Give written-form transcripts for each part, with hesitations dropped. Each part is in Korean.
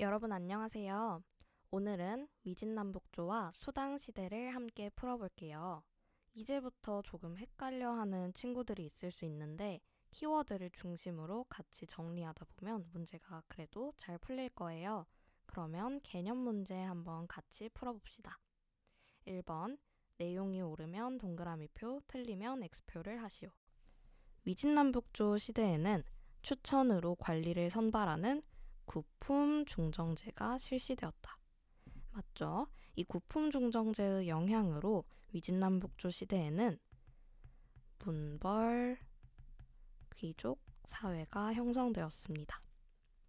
여러분 안녕하세요. 오늘은 위진남북조와 수당시대를 함께 풀어볼게요. 이제부터 조금 헷갈려하는 친구들이 있을 수 있는데 키워드를 중심으로 같이 정리하다 보면 문제가 그래도 잘 풀릴 거예요. 그러면 개념 문제 한번 같이 풀어봅시다. 1번, 내용이 옳으면 동그라미표, 틀리면 X표를 하시오. 위진남북조 시대에는 추천으로 관리를 선발하는 구품중정제가 실시되었다. 맞죠? 이 구품중정제의 영향으로 위진남북조 시대에는 문벌, 귀족, 사회가 형성되었습니다.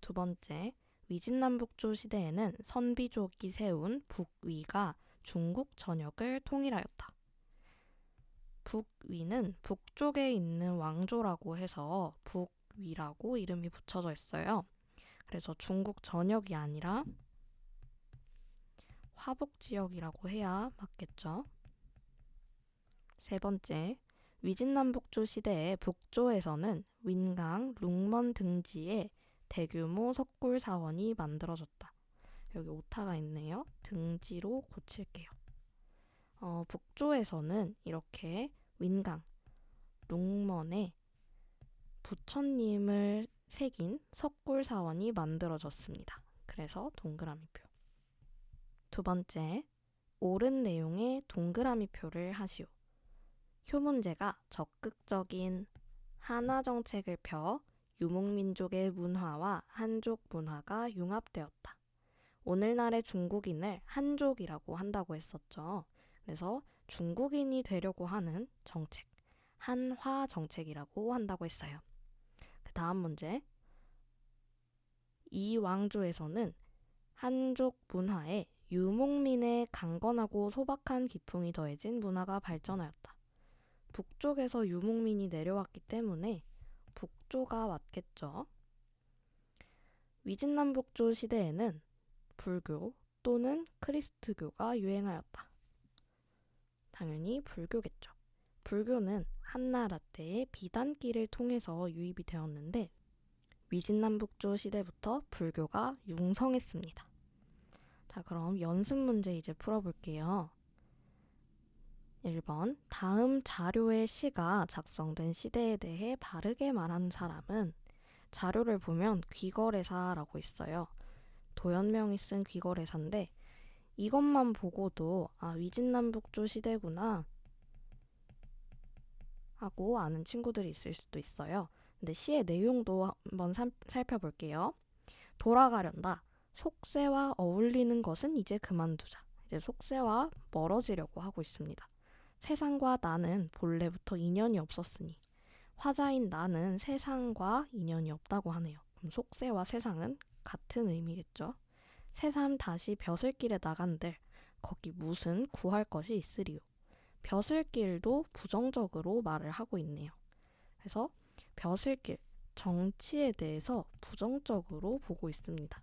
두 번째, 위진남북조 시대에는 선비족이 세운 북위가 중국 전역을 통일하였다. 북위는 북쪽에 있는 왕조라고 해서 북위라고 이름이 붙여져 있어요. 그래서 중국 전역이 아니라 화북 지역이라고 해야 맞겠죠. 세 번째, 위진남북조 시대의 북조에서는 윈강, 룽먼 등지에 대규모 석굴 사원이 만들어졌다. 여기 오타가 있네요. 등지로 고칠게요. 북조에서는 이렇게 윈강, 룽먼에 부처님을 새긴 석굴 사원이 만들어졌습니다. 그래서 동그라미표. 두 번째, 옳은 내용의 동그라미표를 하시오. 효문제가 적극적인 한화 정책을 펴 유목민족의 문화와 한족 문화가 융합되었다. 오늘날의 중국인을 한족이라고 한다고 했었죠. 그래서 중국인이 되려고 하는 정책, 한화 정책이라고 한다고 했어요. 그 다음 문제. 이 왕조에서는 한족 문화에 유목민의 강건하고 소박한 기풍이 더해진 문화가 발전하였다. 북쪽에서 유목민이 내려왔기 때문에 북조가 맞겠죠. 위진남북조 시대에는 불교 또는 크리스트교가 유행하였다. 당연히 불교겠죠. 불교는 한나라 때의 비단기를 통해서 유입이 되었는데 위진남북조 시대부터 불교가 융성했습니다. 자, 그럼 연습 문제 이제 풀어볼게요. 1번, 다음 자료의 시가 작성된 시대에 대해 바르게 말한 사람은 자료를 보면 귀거래사라고 있어요. 도연명이 쓴 귀거래사인데 이것만 보고도 위진남북조 시대구나 하고 아는 친구들이 있을 수도 있어요. 근데 시의 내용도 한번 살펴볼게요. 돌아가련다. 속세와 어울리는 것은 이제 그만두자. 이제 속세와 멀어지려고 하고 있습니다. 세상과 나는 본래부터 인연이 없었으니 화자인 나는 세상과 인연이 없다고 하네요. 그럼 속세와 세상은 같은 의미겠죠. 새삼 다시 벼슬길에 나간들 거기 무슨 구할 것이 있으리요. 벼슬길도 부정적으로 말을 하고 있네요. 그래서 벼슬길, 정치에 대해서 부정적으로 보고 있습니다.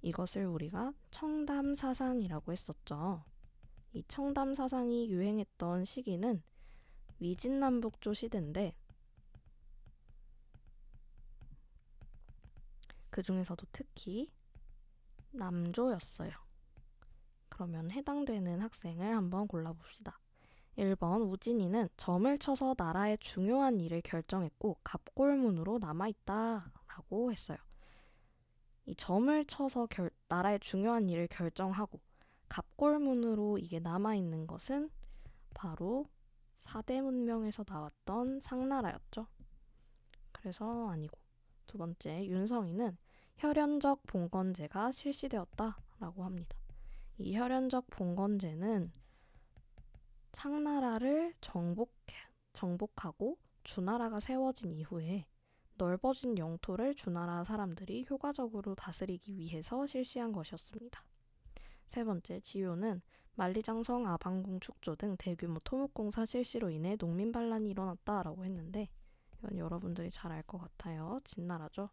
이것을 우리가 청담사상이라고 했었죠. 이 청담사상이 유행했던 시기는 위진남북조 시대인데 그 중에서도 특히 남조였어요. 그러면 해당되는 학생을 한번 골라봅시다. 1번 우진이는 점을 쳐서 나라의 중요한 일을 결정했고 갑골문으로 남아있다 라고 했어요. 이 점을 쳐서 나라의 중요한 일을 결정하고 갑골문으로 이게 남아있는 것은 바로 4대 문명에서 나왔던 상나라였죠. 그래서 아니고. 두 번째, 윤성이는 혈연적 봉건제가 실시되었다 라고 합니다. 이 혈연적 봉건제는 상나라를 정복하고 주나라가 세워진 이후에 넓어진 영토를 주나라 사람들이 효과적으로 다스리기 위해서 실시한 것이었습니다. 세 번째, 지효는 만리장성, 아방궁 축조 등 대규모 토목공사 실시로 인해 농민 반란이 일어났다라고 했는데 이건 여러분들이 잘 알 것 같아요. 진나라죠.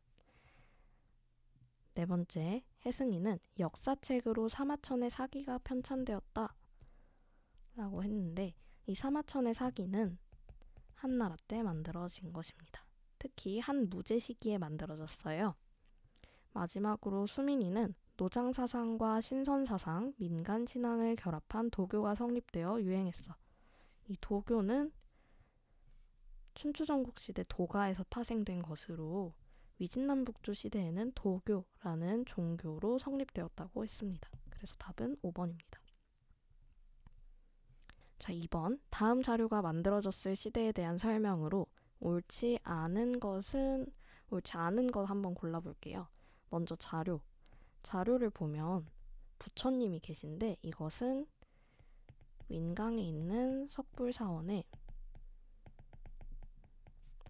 네 번째, 해승이는 역사책으로 사마천의 사기가 편찬되었다 라고 했는데 이 사마천의 사기는 한나라 때 만들어진 것입니다. 특히 한 무제 시기에 만들어졌어요. 마지막으로 수민이는 노장사상과 신선사상, 민간신앙을 결합한 도교가 성립되어 유행했어. 이 도교는 춘추전국 시대 도가에서 파생된 것으로 위진남북조 시대에는 도교라는 종교로 성립되었다고 했습니다. 그래서 답은 5번입니다. 자, 2번. 다음 자료가 만들어졌을 시대에 대한 설명으로 옳지 않은 것 한번 골라볼게요. 먼저 자료를 보면 부처님이 계신데 이것은 윈강에 있는 석불사원의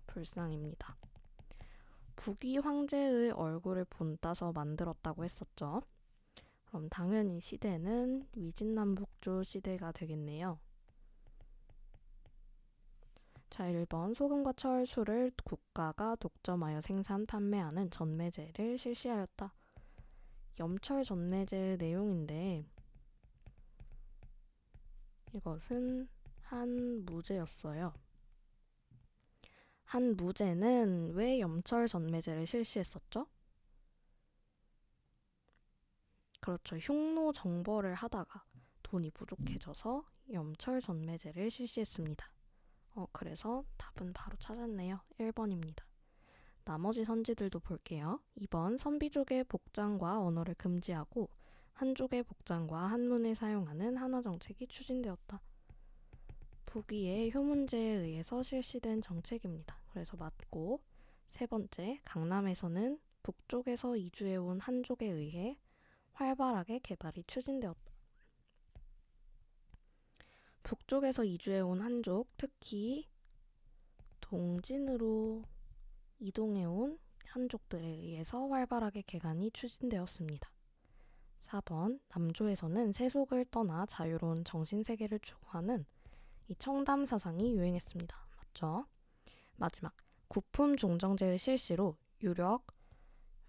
불상입니다. 북위 황제의 얼굴을 본따서 만들었다고 했었죠. 그럼 당연히 시대는 위진남북조 시대가 되겠네요. 자, 1번. 소금과 철수를 국가가 독점하여 생산, 판매하는 전매제를 실시하였다. 염철 전매제의 내용인데 이것은 한무제였어요. 한무제는 왜 염철 전매제를 실시했었죠? 그렇죠. 흉노 정벌을 하다가 돈이 부족해져서 염철 전매제를 실시했습니다. 그래서 답은 바로 찾았네요. 1번입니다. 나머지 선지들도 볼게요. 2번. 선비족의 복장과 언어를 금지하고 한족의 복장과 한문을 사용하는 한화 정책이 추진되었다. 북위의 효문제에 의해서 실시된 정책입니다. 그래서 맞고, 3번째. 강남에서는 북쪽에서 이주해온 한족에 의해 활발하게 개발이 추진되었다. 북쪽에서 이주해온 한족, 특히 동진으로 이동해온 한족들에 의해서 활발하게 개간이 추진되었습니다. 4번. 남조에서는 세속을 떠나 자유로운 정신세계를 추구하는 이 청담 사상이 유행했습니다. 맞죠? 마지막. 구품 종정제의 실시로 유력,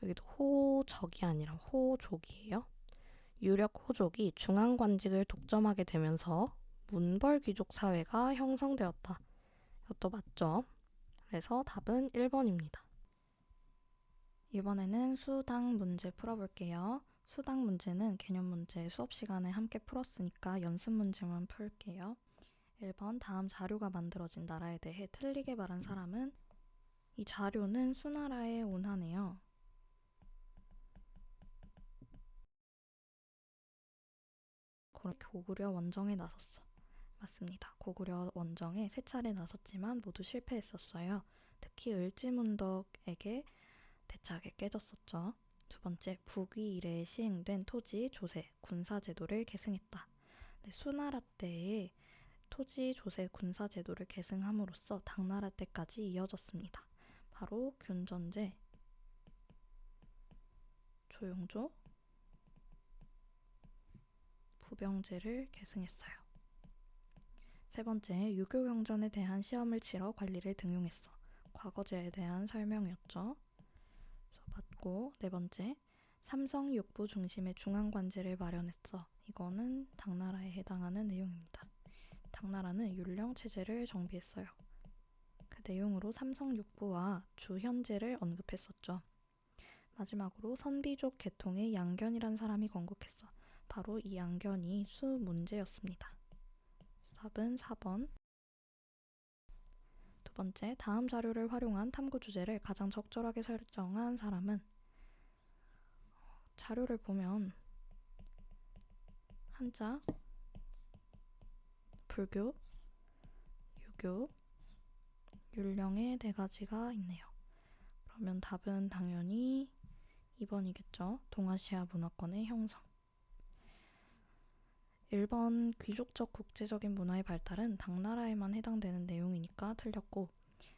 여기도 호적이 아니라 호족이에요. 유력 호족이 중앙관직을 독점하게 되면서 문벌 귀족 사회가 형성되었다. 이것도 맞죠? 그래서 답은 1번입니다. 이번에는 수당 문제 풀어볼게요. 수당 문제는 개념 문제 수업 시간에 함께 풀었으니까 연습 문제만 풀게요. 1번. 다음 자료가 만들어진 나라에 대해 틀리게 말한 사람은? 이 자료는 수나라에 온하네요. 고구려 원정에 나섰어. 맞습니다. 고구려 원정에 3차례 나섰지만 모두 실패했었어요. 특히 을지문덕에게 대차게 깨졌었죠. 2번째. 북위 이래에 시행된 토지, 조세, 군사제도를 계승했다. 네, 수나라 때에 토지, 조세, 군사제도를 계승함으로써 당나라 때까지 이어졌습니다. 바로 균전제, 조용조, 부병제를 계승했어요. 3번째. 유교경전에 대한 시험을 치러 관리를 등용했어. 과거제에 대한 설명이었죠. 그래서 맞고. 4번째. 삼성육부 중심의 중앙관제를 마련했어. 이거는 당나라에 해당하는 내용입니다. 당나라는 율령체제를 정비했어요. 그 내용으로 삼성육부와 주현제를 언급했었죠. 마지막으로 선비족 계통의 양견이란 사람이 건국했어. 바로 이 양견이 수문제였습니다. 답은 4번. 2번째. 다음 자료를 활용한 탐구 주제를 가장 적절하게 설정한 사람은? 자료를 보면 한자, 불교, 유교, 율령의 4가지가 있네요. 그러면 답은 당연히 2번이겠죠. 동아시아 문화권의 형성. 1번. 귀족적 국제적인 문화의 발달은 당나라에만 해당되는 내용이니까 틀렸고,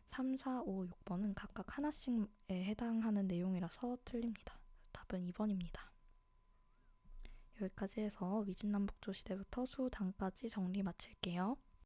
3, 4, 5, 6번은 각각 하나씩에 해당하는 내용이라서 틀립니다. 답은 2번입니다. 여기까지 해서 위진남북조 시대부터 수당까지 정리 마칠게요.